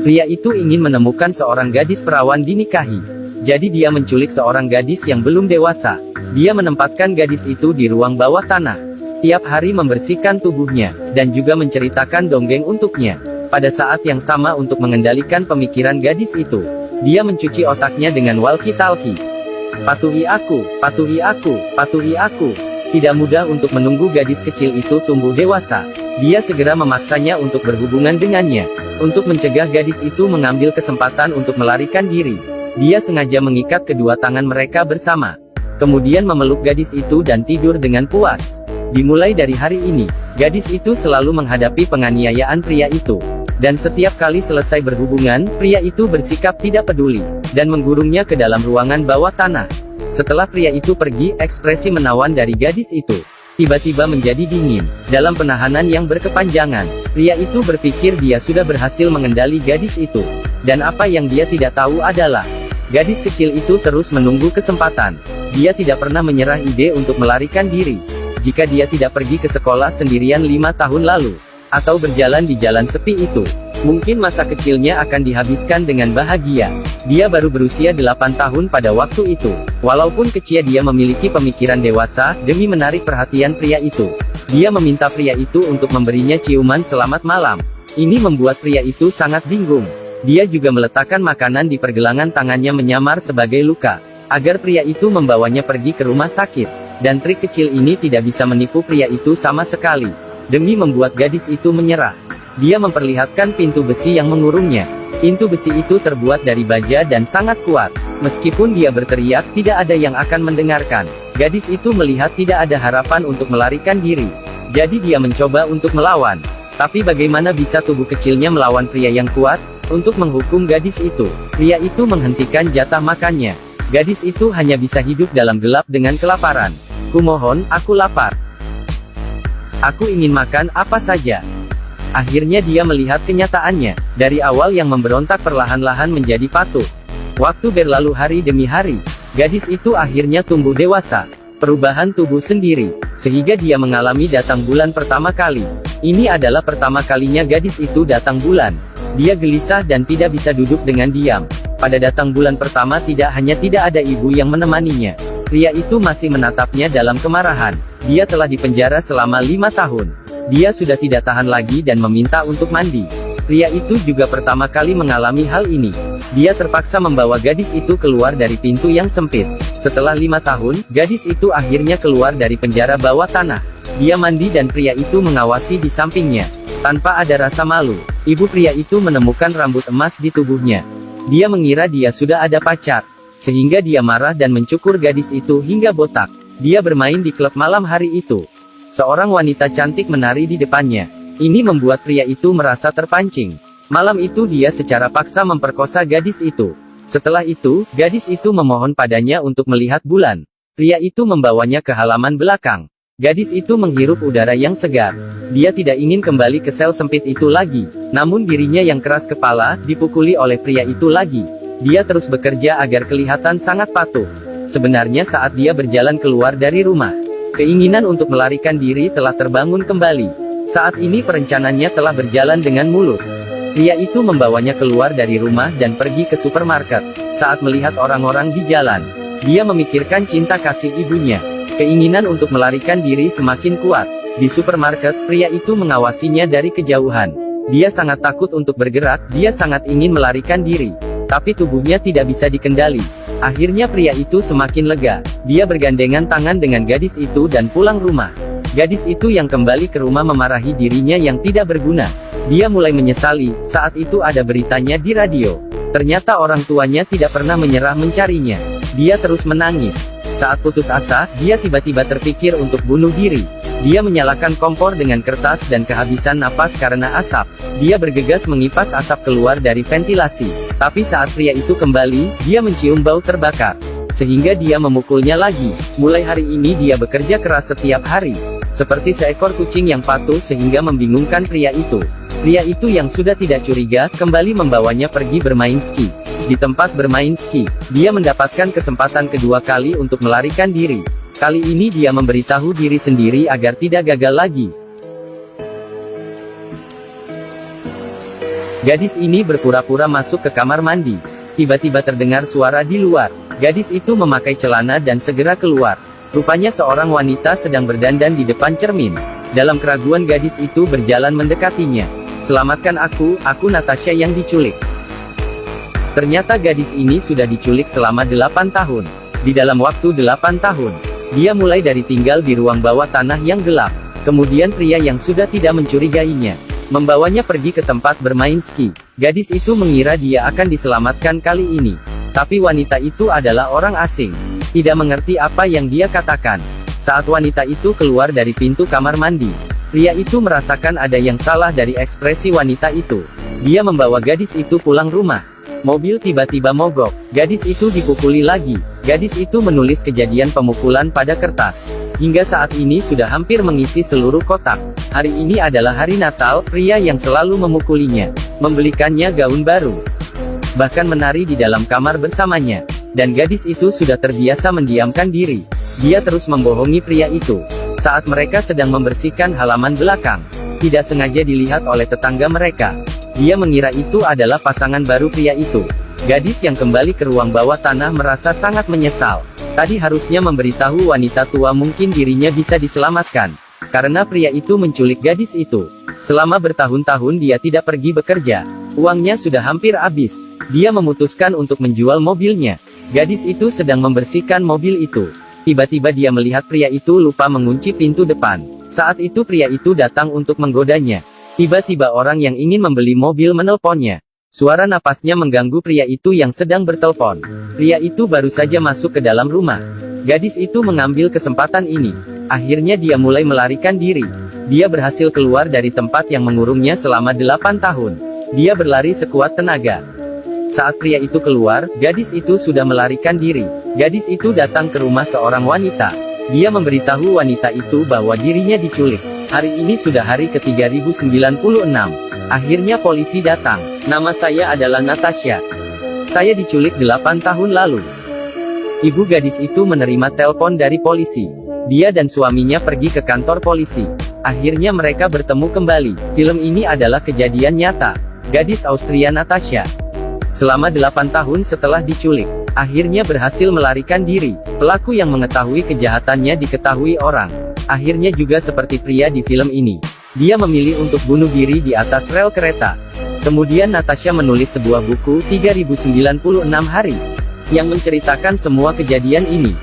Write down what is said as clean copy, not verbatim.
Pria itu ingin menemukan seorang gadis perawan dinikahi. Jadi dia menculik seorang gadis yang belum dewasa. Dia menempatkan gadis itu di ruang bawah tanah. Tiap hari membersihkan tubuhnya, dan juga menceritakan dongeng untuknya. Pada saat yang sama untuk mengendalikan pemikiran gadis itu, dia mencuci otaknya dengan walkie-talkie. Patuhi aku, patuhi aku, patuhi aku. Tidak mudah untuk menunggu gadis kecil itu tumbuh dewasa. Dia segera memaksanya untuk berhubungan dengannya. Untuk mencegah gadis itu mengambil kesempatan untuk melarikan diri, dia sengaja mengikat kedua tangan mereka bersama. Kemudian memeluk gadis itu dan tidur dengan puas. Dimulai dari hari ini, gadis itu selalu menghadapi penganiayaan pria itu. Dan setiap kali selesai berhubungan, pria itu bersikap tidak peduli, dan menggurungnya ke dalam ruangan bawah tanah. Setelah pria itu pergi, ekspresi menawan dari gadis itu tiba-tiba menjadi dingin. Dalam penahanan yang berkepanjangan, pria itu berpikir dia sudah berhasil mengendali gadis itu. Dan apa yang dia tidak tahu adalah, gadis kecil itu terus menunggu kesempatan. Dia tidak pernah menyerah ide untuk melarikan diri. Jika dia tidak pergi ke sekolah sendirian 5 tahun lalu, atau berjalan di jalan sepi itu, mungkin masa kecilnya akan dihabiskan dengan bahagia. Dia baru berusia 8 tahun pada waktu itu. Walaupun kecil, dia memiliki pemikiran dewasa. Demi menarik perhatian pria itu, dia meminta pria itu untuk memberinya ciuman selamat malam. Ini membuat pria itu sangat bingung. Dia juga meletakkan makanan di pergelangan tangannya menyamar sebagai luka, agar pria itu membawanya pergi ke rumah sakit. Dan trik kecil ini tidak bisa menipu pria itu sama sekali. Demi membuat gadis itu menyerah, dia memperlihatkan pintu besi yang mengurungnya. Pintu besi itu terbuat dari baja dan sangat kuat. Meskipun dia berteriak, tidak ada yang akan mendengarkan. Gadis itu melihat tidak ada harapan untuk melarikan diri. Jadi dia mencoba untuk melawan. Tapi bagaimana bisa tubuh kecilnya melawan pria yang kuat? Untuk menghukum gadis itu, pria itu menghentikan jatah makannya. Gadis itu hanya bisa hidup dalam gelap dengan kelaparan. Kumohon, aku lapar. Aku ingin makan apa saja. Akhirnya dia melihat kenyataannya. Dari awal yang memberontak perlahan-lahan menjadi patuh. Waktu berlalu hari demi hari. Gadis itu akhirnya tumbuh dewasa. Perubahan tubuh sendiri. Sehingga dia mengalami datang bulan pertama kali. Ini adalah pertama kalinya gadis itu datang bulan. Dia gelisah dan tidak bisa duduk dengan diam. Pada datang bulan pertama tidak ada ibu yang menemaninya. Pria itu masih menatapnya dalam kemarahan. Dia telah dipenjara selama 5 tahun. Dia sudah tidak tahan lagi dan meminta untuk mandi. Pria itu juga pertama kali mengalami hal ini. Dia terpaksa membawa gadis itu keluar dari pintu yang sempit. Setelah 5 tahun, gadis itu akhirnya keluar dari penjara bawah tanah. Dia mandi dan pria itu mengawasi di sampingnya. Tanpa ada rasa malu, ibu pria itu menemukan rambut emas di tubuhnya. Dia mengira dia sudah ada pacar. Sehingga dia marah dan mencukur gadis itu hingga botak. Dia bermain di klub malam hari itu. Seorang wanita cantik menari di depannya. Ini membuat pria itu merasa terpancing. Malam itu dia secara paksa memperkosa gadis itu. Setelah itu, gadis itu memohon padanya untuk melihat bulan. Pria itu membawanya ke halaman belakang. Gadis itu menghirup udara yang segar. Dia tidak ingin kembali ke sel sempit itu lagi. Namun dirinya yang keras kepala, dipukuli oleh pria itu lagi. Dia terus bekerja agar kelihatan sangat patuh. Sebenarnya saat dia berjalan keluar dari rumah, keinginan untuk melarikan diri telah terbangun kembali. Saat ini perencanaannya telah berjalan dengan mulus. Pria itu membawanya keluar dari rumah dan pergi ke supermarket. Saat melihat orang-orang di jalan, dia memikirkan cinta kasih ibunya. Keinginan untuk melarikan diri semakin kuat. Di supermarket, pria itu mengawasinya dari kejauhan. Dia sangat takut untuk bergerak, dia sangat ingin melarikan diri. Tapi tubuhnya tidak bisa dikendali. Akhirnya pria itu semakin lega. Dia bergandengan tangan dengan gadis itu dan pulang rumah. Gadis itu yang kembali ke rumah memarahi dirinya yang tidak berguna. Dia mulai menyesali. Saat itu ada beritanya di radio. Ternyata orang tuanya tidak pernah menyerah mencarinya. Dia terus menangis. Saat putus asa, dia tiba-tiba terpikir untuk bunuh diri. Dia menyalakan kompor dengan kertas dan kehabisan napas karena asap. Dia bergegas mengipas asap keluar dari ventilasi. Tapi saat pria itu kembali, dia mencium bau terbakar. Sehingga dia memukulnya lagi. Mulai hari ini dia bekerja keras setiap hari. Seperti seekor kucing yang patuh sehingga membingungkan pria itu. Pria itu yang sudah tidak curiga, kembali membawanya pergi bermain ski. Di tempat bermain ski, dia mendapatkan kesempatan kedua kali untuk melarikan diri. Kali ini dia memberitahu diri sendiri agar tidak gagal lagi. Gadis ini berpura-pura masuk ke kamar mandi. Tiba-tiba terdengar suara di luar. Gadis itu memakai celana dan segera keluar. Rupanya seorang wanita sedang berdandan di depan cermin. Dalam keraguan gadis itu berjalan mendekatinya. "Selamatkan aku Natasha yang diculik." Ternyata gadis ini sudah diculik selama 8 tahun. Di dalam waktu 8 tahun, dia mulai dari tinggal di ruang bawah tanah yang gelap. Kemudian pria yang sudah tidak mencurigainya membawanya pergi ke tempat bermain ski. Gadis itu mengira dia akan diselamatkan kali ini. Tapi wanita itu adalah orang asing. Tidak mengerti apa yang dia katakan. Saat wanita itu keluar dari pintu kamar mandi, pria itu merasakan ada yang salah dari ekspresi wanita itu. Dia membawa gadis itu pulang rumah. Mobil tiba-tiba mogok. Gadis itu dipukuli lagi. Gadis itu menulis kejadian pemukulan pada kertas. Hingga saat ini sudah hampir mengisi seluruh kotak. Hari ini adalah hari Natal. Pria yang selalu memukulinya membelikannya gaun baru, bahkan menari di dalam kamar bersamanya. Dan gadis itu sudah terbiasa mendiamkan diri. Dia terus membohongi pria itu. Saat mereka sedang membersihkan halaman belakang, tidak sengaja dilihat oleh tetangga mereka. Dia mengira itu adalah pasangan baru pria itu. Gadis yang kembali ke ruang bawah tanah merasa sangat menyesal. Tadi harusnya memberitahu wanita tua, mungkin dirinya bisa diselamatkan. Karena pria itu menculik gadis itu. Selama bertahun-tahun dia tidak pergi bekerja. Uangnya sudah hampir habis. Dia memutuskan untuk menjual mobilnya. Gadis itu sedang membersihkan mobil itu. Tiba-tiba dia melihat pria itu lupa mengunci pintu depan. Saat itu pria itu datang untuk menggodanya. Tiba-tiba orang yang ingin membeli mobil menelponnya. Suara napasnya mengganggu pria itu yang sedang bertelepon. Pria itu baru saja masuk ke dalam rumah. Gadis itu mengambil kesempatan ini. Akhirnya dia mulai melarikan diri. Dia berhasil keluar dari tempat yang mengurungnya selama 8 tahun. Dia berlari sekuat tenaga. Saat pria itu keluar, gadis itu sudah melarikan diri. Gadis itu datang ke rumah seorang wanita. Dia memberitahu wanita itu bahwa dirinya diculik. Hari ini sudah hari ke-3096. Akhirnya polisi datang. "Nama saya adalah Natasha. Saya diculik 8 tahun lalu." Ibu gadis itu menerima telepon dari polisi. Dia dan suaminya pergi ke kantor polisi. Akhirnya mereka bertemu kembali. Film ini adalah kejadian nyata. Gadis Austria Natasha, selama 8 tahun setelah diculik, akhirnya berhasil melarikan diri. Pelaku yang mengetahui kejahatannya diketahui orang. Akhirnya juga seperti pria di film ini, dia memilih untuk bunuh diri di atas rel kereta. Kemudian Natasha menulis sebuah buku 3096 hari, yang menceritakan semua kejadian ini.